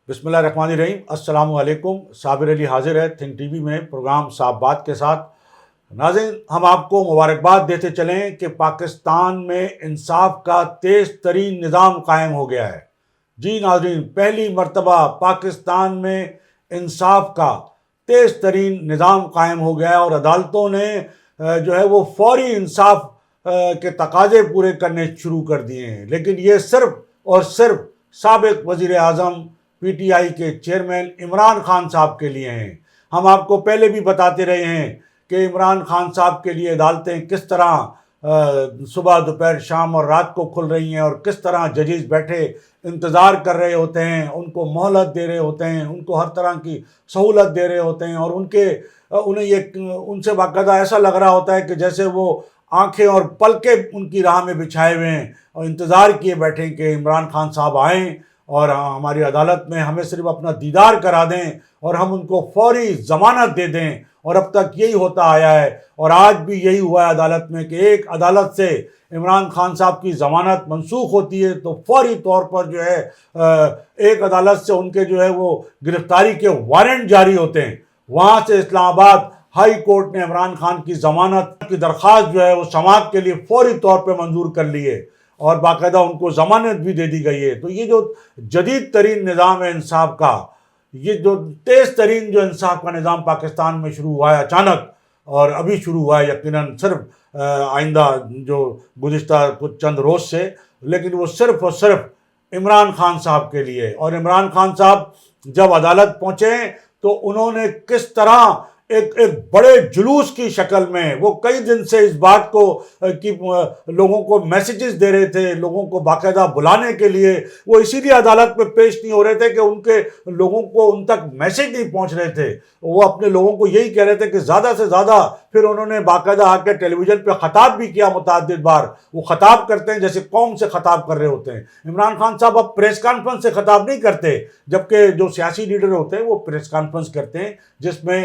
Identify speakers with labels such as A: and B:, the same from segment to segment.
A: بسم اللہ الرحمن الرحیم۔ السلام علیکم۔ صابر علی حاضر ہے تھنک ٹی وی میں پروگرام صاحب بات کے ساتھ۔ ناظرین، ہم آپ کو مبارکباد دیتے چلیں کہ پاکستان میں انصاف کا تیز ترین نظام قائم ہو گیا ہے۔ جی ناظرین، پہلی مرتبہ پاکستان میں انصاف کا تیز ترین نظام قائم ہو گیا ہے اور عدالتوں نے جو ہے وہ فوری انصاف کے تقاضے پورے کرنے شروع کر دیے ہیں۔ لیکن یہ صرف اور صرف سابق وزیر اعظم پی ٹی آئی کے چیئرمین عمران خان صاحب کے لیے ہیں۔ ہم آپ کو پہلے بھی بتاتے رہے ہیں کہ عمران خان صاحب کے لیے عدالتیں کس طرح صبح دوپہر شام اور رات کو کھل رہی ہیں اور کس طرح ججز بیٹھے انتظار کر رہے ہوتے ہیں، ان کو مہلت دے رہے ہوتے ہیں، ان کو ہر طرح کی سہولت دے رہے ہوتے ہیں، اور ان سے باقاعدہ ایسا لگ رہا ہوتا ہے کہ جیسے وہ آنکھیں اور پلکیں ان کی راہ میں بچھائے ہوئے ہیں اور انتظار کیے بیٹھیں کہ عمران خان صاحب آئیں اور ہماری عدالت میں ہمیں صرف اپنا دیدار کرا دیں اور ہم ان کو فوری ضمانت دے دیں۔ اور اب تک یہی ہوتا آیا ہے اور آج بھی یہی ہوا ہے عدالت میں کہ ایک عدالت سے عمران خان صاحب کی ضمانت منسوخ ہوتی ہے تو فوری طور پر جو ہے ایک عدالت سے ان کے جو ہے وہ گرفتاری کے وارنٹ جاری ہوتے ہیں۔ وہاں سے اسلام آباد ہائی کورٹ نے عمران خان کی ضمانت کی درخواست جو ہے وہ سماعت کے لیے فوری طور پہ منظور کر لی ہے اور باقاعدہ ان کو ضمانت بھی دے دی گئی ہے۔ تو یہ جو جدید ترین نظام ہے انصاف کا، یہ جو تیز ترین جو انصاف کا نظام پاکستان میں شروع ہوا ہے اچانک، اور ابھی شروع ہوا ہے یقیناً صرف آئندہ جو گزشتہ کچھ چند روز سے، لیکن وہ صرف اور صرف عمران خان صاحب کے لیے۔ اور عمران خان صاحب جب عدالت پہنچے تو انہوں نے کس طرح ایک بڑے جلوس کی شکل میں، وہ کئی دن سے اس بات کو کہ لوگوں کو میسیجز دے رہے تھے، لوگوں کو باقاعدہ بلانے کے لیے، وہ اسی لیے عدالت میں پیش نہیں ہو رہے تھے کہ ان کے لوگوں کو ان تک میسیج نہیں پہنچ رہے تھے۔ وہ اپنے لوگوں کو یہی کہہ رہے تھے کہ زیادہ سے زیادہ، پھر انہوں نے باقاعدہ آ کے ٹیلی ویژن پہ خطاب بھی کیا متعدد بار۔ وہ خطاب کرتے ہیں جیسے قوم سے خطاب کر رہے ہوتے ہیں۔ عمران خان صاحب اب پریس کانفرنس سے خطاب نہیں کرتے، جبکہ جو سیاسی لیڈر ہوتے ہیں وہ پریس کانفرنس کرتے ہیں جس میں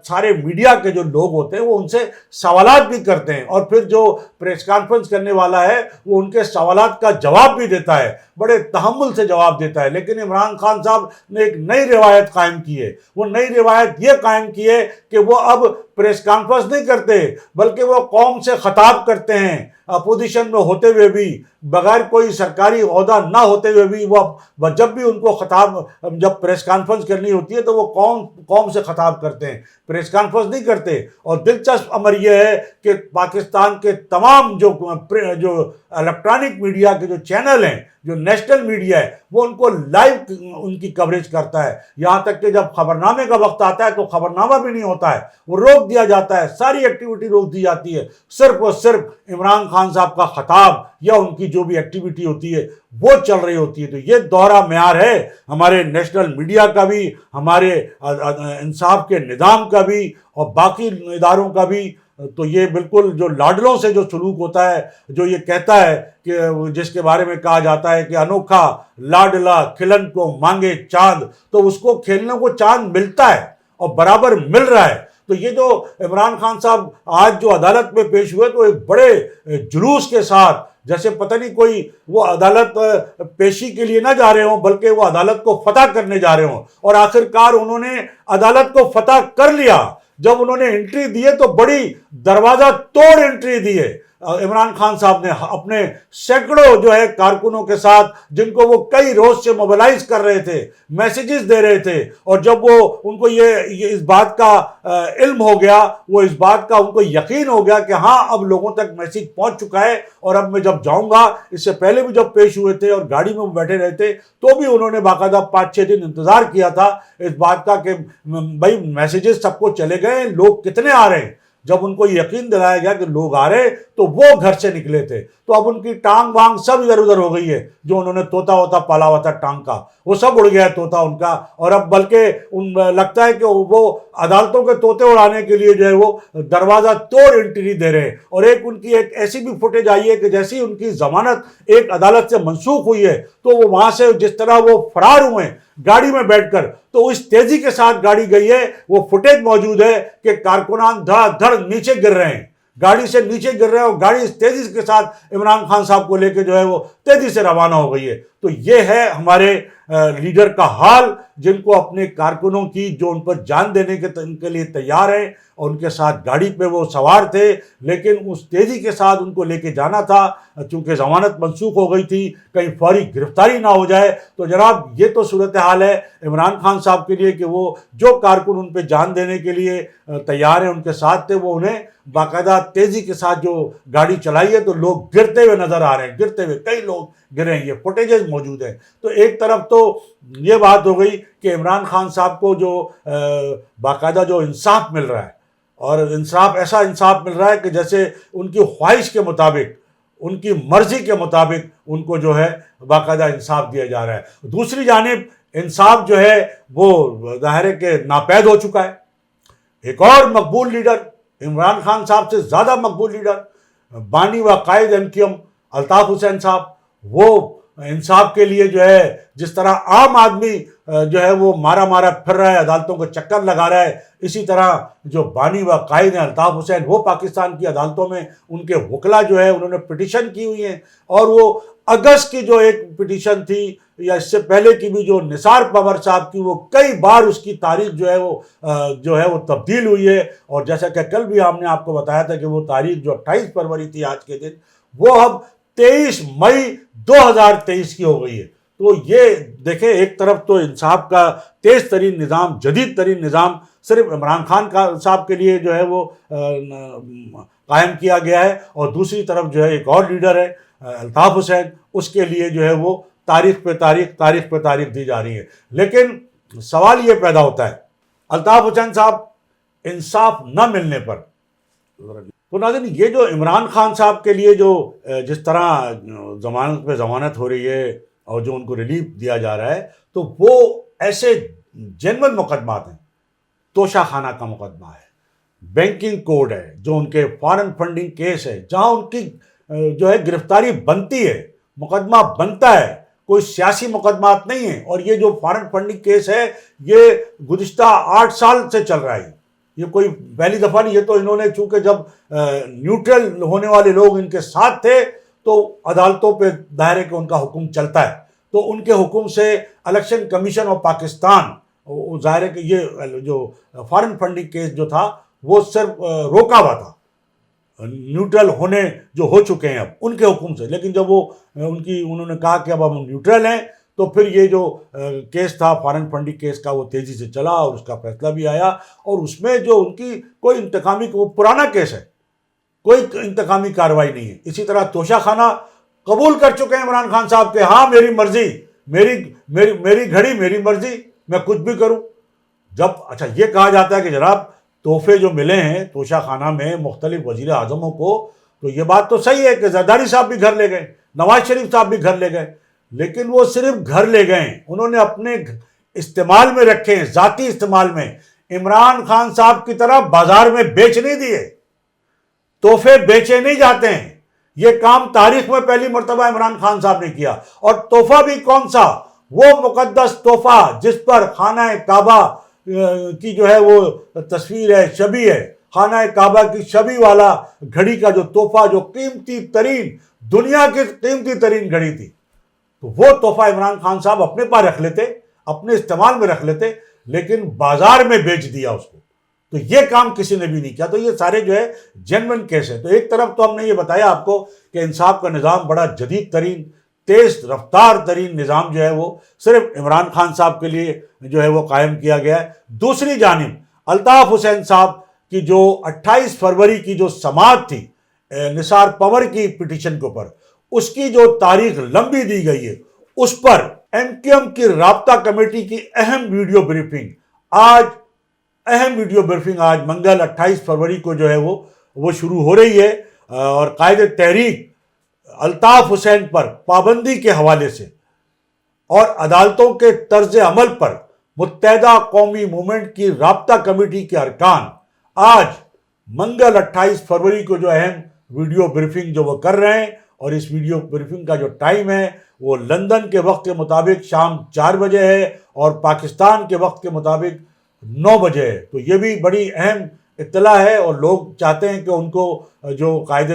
A: سارے میڈیا کے جو لوگ ہوتے ہیں وہ ان سے سوالات بھی کرتے ہیں، اور پھر جو پریس کانفرنس کرنے والا ہے وہ ان کے سوالات کا جواب بھی دیتا ہے، بڑے تحمل سے جواب دیتا ہے۔ لیکن عمران خان صاحب نے ایک نئی روایت قائم کی ہے۔ وہ نئی روایت یہ قائم کی ہے کہ وہ اب پریس کانفرنس نہیں کرتے بلکہ وہ قوم سے خطاب کرتے ہیں، اپوزیشن میں ہوتے ہوئے بھی، بغیر کوئی سرکاری عہدہ نہ ہوتے ہوئے بھی، وہ جب بھی ان کو خطاب، جب پریس کانفرنس کرنی ہوتی ہے تو وہ قوم سے خطاب کرتے ہیں، پریس کانفرنس نہیں کرتے۔ اور دلچسپ امر یہ ہے کہ پاکستان کے تمام جو الیکٹرانک میڈیا کے جو چینل ہیں، جو نیشنل میڈیا ہے، وہ ان کو لائیو ان کی کوریج کرتا ہے، یہاں تک کہ جب خبرنامے کا وقت آتا ہے تو خبرنامہ بھی نہیں ہوتا ہے، وہ روک دیا جاتا ہے، ساری ایکٹیویٹی روک دی جاتی ہے، صرف اور صرف عمران خان صاحب کا خطاب یا ان کی جو بھی ایکٹیویٹی ہوتی ہے وہ چل رہی ہوتی ہے۔ تو یہ دوہرا معیار ہے ہمارے نیشنل میڈیا کا بھی، ہمارے انصاف کے نظام کا بھی اور باقی اداروں کا بھی۔ تو یہ بالکل جو لاڈلوں سے جو سلوک ہوتا ہے، جو یہ کہتا ہے کہ جس کے بارے میں کہا جاتا ہے کہ انوکھا لاڈلا کھلن کو مانگے چاند، تو اس کو کھیلنے کو چاند ملتا ہے اور برابر مل رہا ہے۔ تو یہ جو عمران خان صاحب آج جو عدالت میں پیش ہوئے تو ایک بڑے جلوس کے ساتھ، جیسے پتہ نہیں کوئی وہ عدالت پیشی کے لیے نہ جا رہے ہوں بلکہ وہ عدالت کو فتح کرنے جا رہے ہوں، اور آخرکار انہوں نے عدالت کو فتح کر لیا۔ جب انہوں نے انٹری دی ہے تو بڑی دروازہ توڑ انٹری دی ہے۔ عمران خان صاحب نے اپنے سینکڑوں جو ہے کارکنوں کے ساتھ، جن کو وہ کئی روز سے موبلائز کر رہے تھے، میسیجز دے رہے تھے، اور جب وہ ان کو یہ اس بات کا علم ہو گیا، وہ اس بات کا ان کو یقین ہو گیا کہ ہاں اب لوگوں تک میسیج پہنچ چکا ہے اور اب میں جب جاؤں گا، اس سے پہلے بھی جب پیش ہوئے تھے اور گاڑی میں بیٹھے رہے تھے تو بھی انہوں نے باقاعدہ 5-6 دن انتظار کیا تھا اس بات کا کہ بھائی میسیجز سب کو چلے گئے، لوگ کتنے آ رہے ہیں۔ جب ان کو یقین دلایا گیا کہ لوگ آ رہے تو وہ گھر سے نکلے تھے، تو اب ان کی ٹانگ وانگ سب ادھر ادھر ہو گئی ہے، جو انہوں نے طوطا ووطا پالا ہوا تھا ٹانگ کا، وہ سب اڑ گیا ہے طوطا ان کا، اور اب بلکہ لگتا ہے کہ وہ عدالتوں کے طوطے اڑانے کے لیے جو ہے وہ دروازہ توڑ انٹری دے رہے ہیں۔ اور ان کی ایک ایسی بھی فوٹیج آئی ہے کہ جیسی ان کی ضمانت ایک عدالت سے منسوخ ہوئی ہے تو وہ وہاں سے جس طرح وہ فرار ہوئے گاڑی میں بیٹھ کر، تو اس تیزی کے ساتھ گاڑی گئی ہے، وہ فوٹیج موجود ہے کہ کارکنان دھڑ دھڑ نیچے گر رہے ہیں، گاڑی سے نیچے گر رہے ہیں، اور گاڑی اس تیزی کے ساتھ عمران خان صاحب کو لے کے جو ہے وہ تیزی سے روانہ ہو گئی ہے۔ تو یہ ہے ہمارے لیڈر کا حال جن کو اپنے کارکنوں کی جو ان پر جان دینے کے لیے تیار ہیں اور ان کے ساتھ گاڑی پہ وہ سوار تھے، لیکن اس تیزی کے ساتھ ان کو لے کے جانا تھا چونکہ ضمانت منسوخ ہو گئی تھی، کہیں فوری گرفتاری نہ ہو جائے۔ تو جناب یہ تو صورتحال ہے عمران خان صاحب کے لیے کہ وہ جو کارکن ان پہ جان دینے کے لیے تیار ہیں ان کے ساتھ تھے، وہ انہیں باقاعدہ تیزی کے ساتھ جو گاڑی چلائی ہے تو لوگ گرتے ہوئے نظر آ رہے ہیں، گرتے ہوئے کئی لوگ گرے ہیں، یہ فوٹیجز موجود ہیں۔ تو ایک طرف تو یہ بات ہو گئی کہ عمران خان صاحب کو جو باقاعدہ جو انصاف مل رہا ہے، اور انصاف ایسا انصاف مل رہا ہے کہ جیسے ان کی خواہش کے مطابق، ان کی مرضی کے مطابق ان کو جو ہے باقاعدہ انصاف دیا جا رہا ہے۔ دوسری جانب انصاف جو ہے وہ ظاہر ہے کہ ناپید ہو چکا ہے۔ ایک اور مقبول لیڈر، عمران خان صاحب سے زیادہ مقبول لیڈر، بانی و قائد MQM الطاف حسین صاحب، وہ انصاف کے لیے جو ہے جس طرح عام آدمی جو ہے وہ مارا پھر رہا ہے، عدالتوں کو چکر لگا رہا ہے، اسی طرح جو بانی و قائد ہیں الطاف حسین، وہ پاکستان کی عدالتوں میں ان کے وکلا جو ہے انہوں نے پٹیشن کی ہوئی ہیں، اور وہ اگست کی جو ایک پٹیشن تھی یا اس سے پہلے کی بھی جو نثار پور صاحب کی، وہ کئی بار اس کی تاریخ جو ہے وہ تبدیل ہوئی ہے، اور جیسا کہ کل بھی ہم نے آپ کو بتایا تھا کہ وہ تاریخ جو 28 فروری تھی آج کے دن، وہ اب 23 مئی 2023 کی ہو گئی ہے۔ تو یہ دیکھیں ایک طرف تو انصاف کا تیز ترین نظام، جدید ترین نظام صرف عمران خان صاحب کے لیے جو ہے وہ قائم کیا گیا ہے، اور دوسری طرف جو ہے ایک اور لیڈر ہے الطاف حسین، اس کے لیے جو ہے وہ تاریخ پہ تاریخ دی جا رہی ہے۔ لیکن سوال یہ پیدا ہوتا ہے الطاف حسین صاحب انصاف نہ ملنے پر، تو ناظرین یہ جو عمران خان صاحب کے لیے جو جس طرح ضمانت پہ ضمانت ہو رہی ہے اور جو ان کو ریلیف دیا جا رہا ہے، تو وہ ایسے جینون مقدمات ہیں۔ توشہ خانہ کا مقدمہ ہے، بینکنگ کوڈ ہے، جو ان کے فارن فنڈنگ کیس ہے، جہاں ان کی جو ہے گرفتاری بنتی ہے، مقدمہ بنتا ہے، کوئی سیاسی مقدمات نہیں ہیں۔ اور یہ جو فارن فنڈنگ کیس ہے یہ گزشتہ 8 سال سے چل رہا ہے، یہ کوئی پہلی دفعہ نہیں۔ یہ تو انہوں نے چونکہ جب نیوٹرل ہونے والے لوگ ان کے ساتھ تھے تو عدالتوں پہ ظاہر ہے کہ ان کا حکم چلتا ہے، تو ان کے حکم سے الیکشن کمیشن آف پاکستان ظاہر ہے کہ یہ جو فارن فنڈنگ کیس جو تھا وہ صرف روکا ہوا تھا، نیوٹرل ہونے جو ہو چکے ہیں اب ان کے حکم سے، لیکن جب وہ انہوں نے کہا کہ اب ہم نیوٹرل ہیں، تو پھر یہ جو کیس تھا فارن فنڈنگ کیس کا وہ تیزی سے چلا اور اس کا فیصلہ بھی آیا، اور اس میں جو ان کی کوئی انتقامی، وہ پرانا کیس ہے، کوئی انتقامی کارروائی نہیں ہے۔ اسی طرح توشہ خانہ قبول کر چکے ہیں عمران خان صاحب کہ ہاں میری مرضی، میری گھڑی میری مرضی، میں کچھ بھی کروں۔ جب اچھا یہ کہا جاتا ہے کہ جناب تحفے جو ملے ہیں توشہ خانہ میں مختلف وزیر اعظموں کو، تو یہ بات تو صحیح ہے کہ زرداری صاحب بھی گھر لے گئے، نواز شریف صاحب بھی گھر لے گئے، لیکن وہ صرف گھر لے گئے، انہوں نے اپنے استعمال میں رکھے ہیں، ذاتی استعمال میں۔ عمران خان صاحب کی طرح بازار میں بیچ نہیں دیے، تحفے بیچے نہیں جاتے ہیں۔ یہ کام تاریخ میں پہلی مرتبہ عمران خان صاحب نے کیا، اور تحفہ بھی کون سا؟ وہ مقدس تحفہ جس پر خانہ کعبہ کی جو ہے وہ تصویر ہے، شبی ہے، خانہ کعبہ کی شبی والا گھڑی کا جو تحفہ، جو قیمتی ترین، دنیا کی قیمتی ترین گھڑی تھی، تو وہ تحفہ عمران خان صاحب اپنے پاس رکھ لیتے، اپنے استعمال میں رکھ لیتے، لیکن بازار میں بیچ دیا اس کو۔ تو یہ کام کسی نے بھی نہیں کیا۔ تو یہ سارے جو ہے جینون کیس ہیں۔ تو ایک طرف تو ہم نے یہ بتایا آپ کو کہ انصاف کا نظام بڑا جدید ترین، تیز رفتار ترین نظام جو ہے وہ صرف عمران خان صاحب کے لیے جو ہے وہ قائم کیا گیا ہے۔ دوسری جانب الطاف حسین صاحب کی جو 28 فروری کی جو سماعت تھی نثار پور کی پٹیشن کے اوپر، اس کی جو تاریخ لمبی دی گئی ہے، اس پر MQM کی رابطہ کمیٹی کی اہم ویڈیو بریفنگ آج منگل 28 فروری کو جو ہے وہ شروع ہو رہی ہے، اور قائد تحریک الطاف حسین پر پابندی کے حوالے سے اور عدالتوں کے طرز عمل پر متحدہ قومی موومنٹ کی رابطہ کمیٹی کے ارکان آج منگل 28 فروری کو جو اہم ویڈیو بریفنگ جو وہ کر رہے ہیں، اور اس ویڈیو بریفنگ کا جو ٹائم ہے وہ لندن کے وقت کے مطابق شام 4 بجے ہے اور پاکستان کے وقت کے مطابق 9 بجے ہے۔ تو یہ بھی بڑی اہم اطلاع ہے، اور لوگ چاہتے ہیں کہ ان کو جو قائد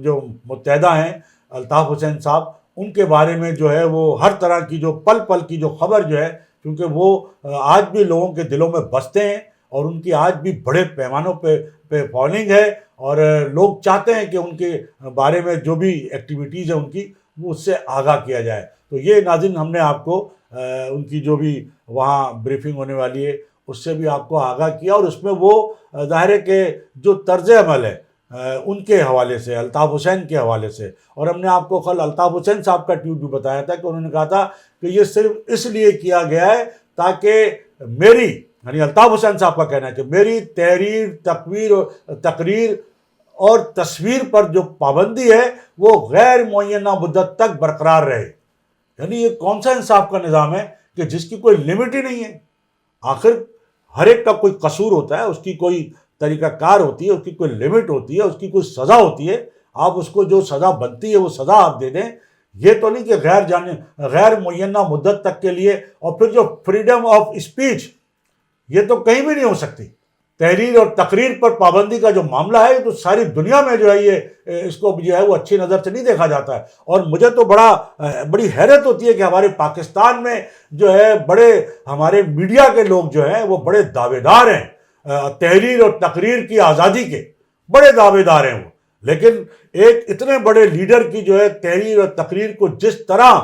A: جو متحدہ ہیں الطاف حسین صاحب، ان کے بارے میں جو ہے وہ ہر طرح کی جو پل پل کی جو خبر جو ہے، کیونکہ وہ آج بھی لوگوں کے دلوں میں بستے ہیں اور ان کی آج بھی بڑے پیمانوں پہ فالوئنگ ہے، اور لوگ چاہتے ہیں کہ ان کے بارے میں جو بھی ایکٹیویٹیز ہیں ان کی، وہ اس سے آگاہ کیا جائے۔ تو یہ ناظرین ہم نے آپ کو ان کی جو بھی وہاں بریفنگ ہونے والی ہے اس سے بھی آپ کو آگاہ کیا، اور اس میں وہ ظاہر ہے کہ جو طرز عمل ہے ان کے حوالے سے، الطاف حسین کے حوالے سے، اور ہم نے آپ کو کل الطاف حسین صاحب کا ٹویٹ بھی بتایا تھا کہ انہوں نے کہا تھا کہ یہ صرف اس لیے کیا گیا ہے تاکہ میری، یعنی الطاف حسین صاحب کا کہنا ہے کہ میری تحریر، تقریر اور تصویر پر جو پابندی ہے وہ غیر معینہ مدت تک برقرار رہے۔ یعنی یہ کون سا انصاف کا نظام ہے کہ جس کی کوئی لمٹ ہی نہیں ہے؟ آخر ہر ایک کا کوئی قصور ہوتا ہے، اس کی کوئی طریقہ کار ہوتی ہے، اس کی کوئی لمٹ ہوتی ہے، اس کی کوئی سزا ہوتی ہے، آپ اس کو جو سزا بنتی ہے وہ سزا آپ دے دیں۔ یہ تو نہیں کہ غیر معینہ مدت تک کے لیے۔ اور پھر جو فریڈم آف اسپیچ، یہ تو کہیں بھی نہیں ہو سکتی۔ تحریر اور تقریر پر پابندی کا جو معاملہ ہے تو ساری دنیا میں جو ہے یہ اس کو جو ہے وہ اچھی نظر سے نہیں دیکھا جاتا ہے، اور مجھے تو بڑی حیرت ہوتی ہے کہ ہمارے پاکستان میں جو ہے بڑے ہمارے میڈیا کے لوگ جو ہیں وہ بڑے دعوے دار ہیں تحریر اور تقریر کی آزادی کے، بڑے دعوے دار ہیں وہ، لیکن ایک اتنے بڑے لیڈر کی جو ہے تحریر اور تقریر کو جس طرح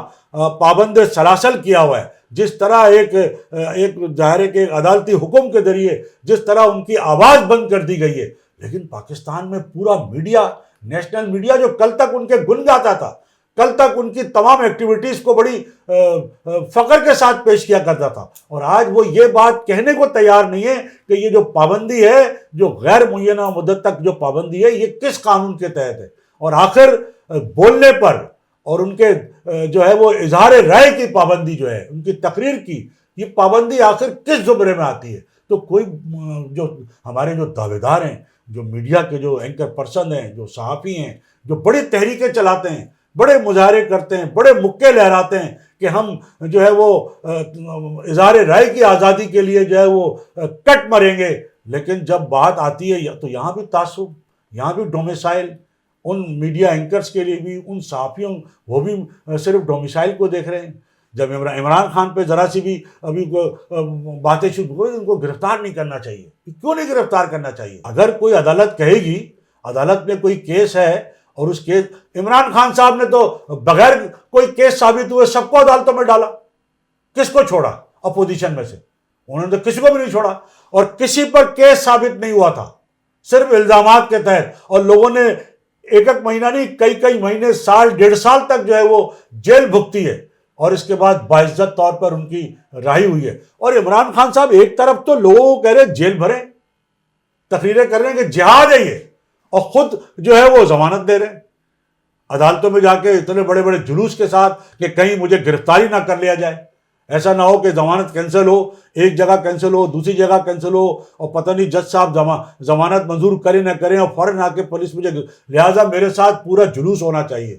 A: پابند سلاسل کیا ہوا ہے، جس طرح ایک ظاہر ہے کہ عدالتی حکم کے ذریعے جس طرح ان کی آواز بند کر دی گئی ہے، لیکن پاکستان میں پورا میڈیا، نیشنل میڈیا جو کل تک ان کے گن گاتا تھا، کل تک ان کی تمام ایکٹیویٹیز کو بڑی فخر کے ساتھ پیش کیا کرتا تھا، اور آج وہ یہ بات کہنے کو تیار نہیں ہے کہ یہ جو پابندی ہے، جو غیر معینہ مدت تک جو پابندی ہے، یہ کس قانون کے تحت ہے، اور آخر بولنے پر اور ان کے جو ہے وہ اظہار رائے کی پابندی جو ہے، ان کی تقریر کی یہ پابندی آخر کس زمرے میں آتی ہے؟ تو کوئی جو ہمارے جو دعوے دار ہیں، جو میڈیا کے جو اینکر پرسن ہیں، جو صحافی ہیں، جو بڑی تحریکیں چلاتے ہیں، بڑے مظاہرے کرتے ہیں، بڑے مکے لہراتے ہیں کہ ہم جو ہے وہ اظہار رائے کی آزادی کے لیے جو ہے وہ کٹ مریں گے، لیکن جب بات آتی ہے تو یہاں بھی تعصب، یہاں بھی ڈومیسائل، ان میڈیا اینکرز کے لیے بھی، ان صحافیوں، وہ بھی صرف ڈومیسائل کو دیکھ رہے ہیں۔ جب عمران خان پہ ذرا سی بھی ابھی باتیں شروع ہوئی، ان کو گرفتار نہیں کرنا چاہیے۔ کیوں نہیں گرفتار کرنا چاہیے؟ اگر کوئی عدالت کہے گی، عدالت میں کوئی کیس ہے اور اس کیس، عمران خان صاحب نے تو بغیر کوئی کیس ثابت ہوئے سب کو عدالتوں میں ڈالا، کس کو چھوڑا؟ اپوزیشن میں سے انہوں نے تو کسی کو بھی نہیں چھوڑا، اور کسی پر کیس ثابت نہیں ہوا تھا، صرف الزامات کے تحت، اور لوگوں نے ایک مہینہ نہیں، کئی مہینے، سال، 1.5 سال تک جو ہے وہ جیل بھگتی ہے، اور اس کے بعد باعزت طور پر ان کی رہائی ہوئی ہے۔ اور عمران خان صاحب ایک طرف تو لوگوں کو کہہ رہے جیل بھریں، تقریریں کر رہے ہیں کہ جہاد ہے یہ، اور خود جو ہے وہ ضمانت دے رہے ہیں عدالتوں میں جا کے اتنے بڑے بڑے جلوس کے ساتھ کہ کہیں مجھے گرفتاری نہ کر لیا جائے، ایسا نہ ہو کہ ضمانت کینسل ہو، ایک جگہ کینسل ہو، دوسری جگہ کینسل ہو، اور پتہ نہیں جج صاحب ضمانت منظور کریں نہ کریں، اور فوراً آ کے پولیس مجھے، لہٰذا میرے ساتھ پورا جلوس ہونا چاہیے،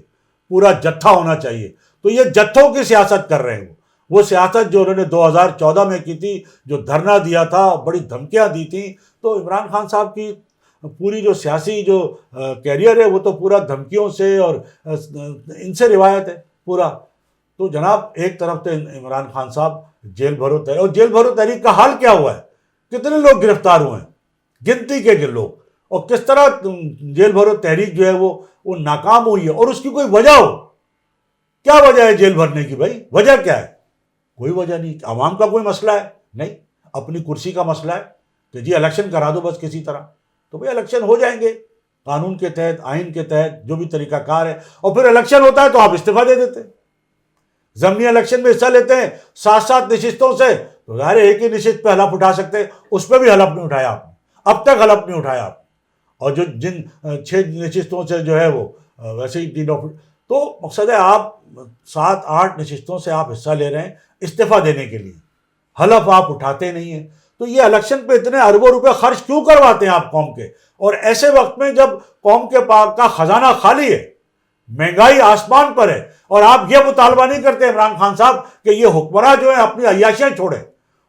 A: پورا جتھا ہونا چاہیے۔ تو یہ جتھوں کی سیاست کر رہے ہیں، وہ سیاست جو انہوں نے 2014 میں کی تھی، جو دھرنا دیا تھا، بڑی دھمکیاں دی تھیں، تو عمران خان صاحب کی پوری جو سیاسی جو کیریئر ہے وہ تو پورا دھمکیوں سے اور ان سے روایت ہے پورا۔ تو جناب ایک طرف تو عمران خان صاحب جیل بھرو تحریک، اور جیل بھرو تحریک کا حال کیا ہوا ہے؟ کتنے لوگ گرفتار ہوئے ہیں؟ گنتی کے لوگ، اور کس طرح جیل بھرو تحریک جو ہے وہ ناکام ہوئی ہے، اور اس کی کوئی وجہ ہو؟ کیا وجہ ہے جیل بھرنے کی؟ بھائی وجہ کیا ہے؟ کوئی وجہ نہیں۔ عوام کا کوئی مسئلہ ہے؟ نہیں، اپنی کرسی کا مسئلہ ہے کہ جی الیکشن کرا دو بس کسی طرح، تو بھائی الیکشن ہو جائیں گے قانون کے تحت، آئین کے تحت، جو بھی طریقہ کار ہے، اور پھر الیکشن ہوتا ہے تو آپ استعفیٰ دے دیتے ہیں۔ ضمنی الیکشن میں حصہ لیتے ہیں 7 نشستوں سے، تو ظاہر ایک ہی نشست پہ حلف اٹھا سکتے ہیں، اس پہ بھی حلف نہیں اٹھایا آپ نے، اب تک حلف نہیں اٹھایا آپ، اور جو جن 6 نشستوں سے جو ہے وہ ویسے ہی تو مقصد ہے آپ 7-8 نشستوں سے آپ حصہ لے رہے ہیں استعفیٰ دینے کے لیے، حلف آپ اٹھاتے نہیں ہیں۔ تو یہ الیکشن پہ اتنے اربوں روپے خرچ کیوں کرواتے ہیں آپ قوم کے؟ اور ایسے وقت میں جب قوم کے پاک کا خزانہ خالی ہے، مہنگائی آسمان پر ہے، اور آپ یہ مطالبہ نہیں کرتے عمران خان صاحب کہ یہ حکمراں جو ہیں اپنی عیاشیاں چھوڑیں،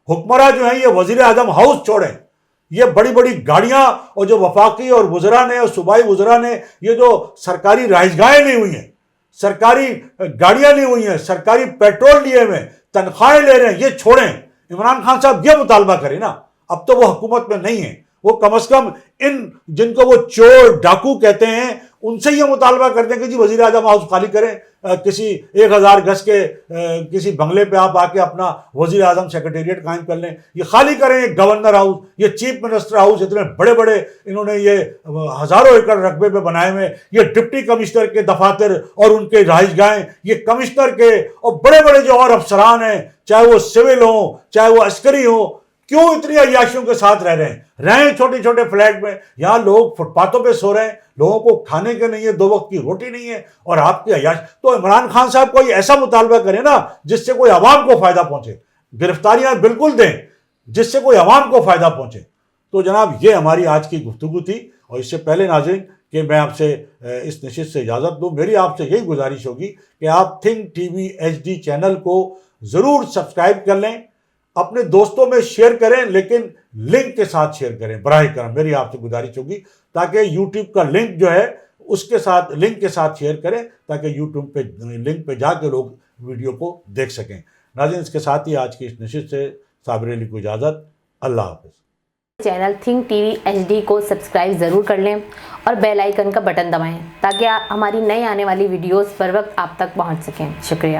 A: حکمراں جو ہیں یہ وزیر اعظم ہاؤس چھوڑیں، یہ بڑی بڑی گاڑیاں، اور جو وفاقی اور وزراء نے اور صوبائی وزراء نے یہ جو سرکاری رہائش گاہیں لی ہوئی ہیں، سرکاری گاڑیاں لی ہوئی ہیں, سرکاری پیٹرول لیے ہوئے, تنخواہیں لے رہے ہیں, یہ چھوڑیں. عمران خان صاحب یہ مطالبہ کریں نا, اب تو وہ حکومت میں نہیں ہیں, وہ کم از کم ان جن کو وہ چور ڈاکو کہتے ہیں ان سے یہ مطالبہ کرتے ہیں کہ جی وزیر اعظم ہاؤس خالی کریں, کسی 1000 گز کے کسی بنگلے پہ آپ آ کے اپنا وزیر اعظم سیکریٹریٹ قائم کر لیں, یہ خالی کریں, یہ گورنر ہاؤس, یہ چیف منسٹر ہاؤس, اتنے بڑے بڑے انہوں نے یہ ہزاروں ایکڑ رقبے پہ بنائے ہوئے, یہ ڈپٹی کمشنر کے دفاتر اور ان کے رہائش گاہیں, یہ کمشنر کے اور بڑے بڑے جو اور افسران ہیں, چاہے وہ سول ہوں چاہے وہ عسکری ہوں, کیوں اتنی عیاشیوں کے ساتھ رہ رہے ہیں؟ رہیں چھوٹے چھوٹے فلیٹ میں, یہاں لوگ فٹ پاتھوں پہ سو رہے ہیں, لوگوں کو کھانے کے نہیں ہے, 2 وقت کی روٹی نہیں ہے, اور آپ کی عیاش. تو عمران خان صاحب کوئی ایسا مطالبہ کریں نا جس سے کوئی عوام کو فائدہ پہنچے, گرفتاریاں بالکل دیں جس سے کوئی عوام کو فائدہ پہنچے. تو جناب یہ ہماری آج کی گفتگو تھی, اور اس سے پہلے ناظرین کہ میں آپ سے اس نشست سے اجازت دوں, میری آپ سے یہی گزارش ہوگی کہ آپ think T V HD channel کو ضرور سبسکرائب کر لیں, اپنے دوستوں میں شیئر کریں, لیکن لنک کے ساتھ شیئر کریں براہ کرم, میری آپ سے گزارش ہوگی, تاکہ یوٹیوب کا لنک جو ہے اس کے ساتھ لنک کے ساتھ شیئر کریں, تاکہ یوٹیوب پہ لنک پہ جا کے لوگ ویڈیو کو دیکھ سکیں. ناظرین اس کے ساتھ ہی آج کی اس نشست سے صابر علی کو اجازت. اللہ حافظ.
B: Channel think T V HD کو سبسکرائب ضرور کر لیں اور بیل آئیکن کا بٹن دبائیں تاکہ ہماری نئی آنے والی ویڈیوز پر وقت آپ تک پہنچ سکیں. شکریہ.